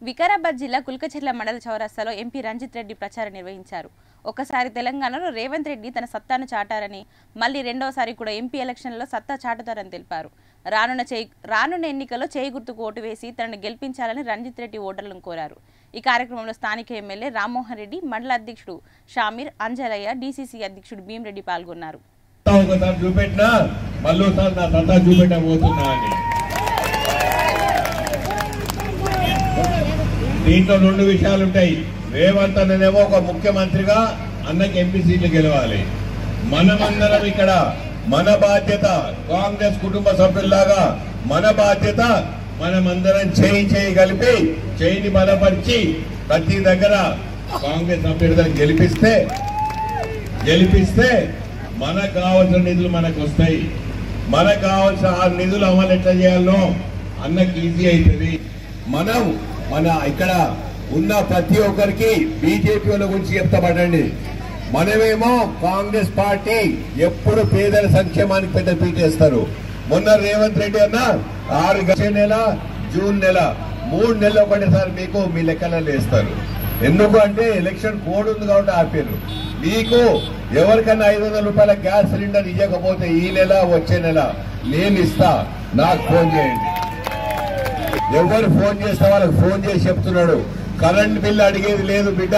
వికారాబాద్ జిల్లా కుల్కచెర్ల మండల చౌరస్తాలో ఎంపీ రంజిత్ రెడ్డి ప్రచారం నిర్వహించారు. ఒకసారి తెలంగాణలో రేవంత్ రెడ్డి తన సత్తాను చాటారని, మళ్లీ రెండోసారి కూడా ఎంపీ ఎలక్షన్లలో సత్తా చాటుతారని తెలిపారు. రానున్న ఎన్నికల్లో చేయి గుర్తుకు ఓటు వేసి తనను గెలిపించాలని రంజిత్ రెడ్డి ఓటర్లను కోరారు. ఈ కార్యక్రమంలో స్థానిక ఎమ్మెల్యే రామ్మోహన్ రెడ్డి, మండల అధ్యక్షుడు షామీర్, అంజలయ్య, డీసీసీ అధ్యక్షుడు భీమరెడ్డి పాల్గొన్నారు. దీంట్లో రెండు విషయాలు ఉంటాయి. రేవంత్ అన్ననేమో ఒక ముఖ్యమంత్రిగా అన్నకి ఎంపీ సీట్లు గెలవాలి. మనమందరం ఇక్కడ మన బాధ్యత, కాంగ్రెస్ కుటుంబ సభ్యుల్లాగా మన బాధ్యత, మనమందరం చేయి కలిపి చేయిని బలపరిచి ప్రతి దగ్గర కాంగ్రెస్ అభ్యర్థులను గెలిపిస్తే మనకు కావాల్సిన నిధులు మనకు వస్తాయి. మనకు కావాల్సిన ఆ నిధులు అమలు ఎట్లా చేయాలో అన్నకి ఈజీ అవుతుంది. మన ఇక్కడ ఉన్న ప్రతి ఒక్కరికి బీజేపీ వాళ్ళ గురించి చెప్తామండి. మనమేమో కాంగ్రెస్ పార్టీ ఎప్పుడు పేదల సంక్షేమానికి పెద్ద పీటేస్తారు. మొన్న రేవంత్ రెడ్డి అన్న 6 నెల, జూన్ నెల 3 నెలలు ఒకటేసారి మీకు మీ లెక్కలలో వేస్తారు. ఎందుకు అంటే ఎలక్షన్ కోడ్ ఉంది కాబట్టి ఆపారు. మీకు ఎవరికన్నా 500 రూపాయల గ్యాస్ సిలిండర్ ఇవ్వకపోతే ఈ నెల వచ్చే నెల నేను ఇస్తా, నాకు ఫోన్ చేయండి. ఎవరు ఫోన్ చేస్తే వాళ్ళకి ఫోన్ చేసి చెప్తున్నాడు, కరెంట్ బిల్లు అడిగేది లేదు బిడ్డ.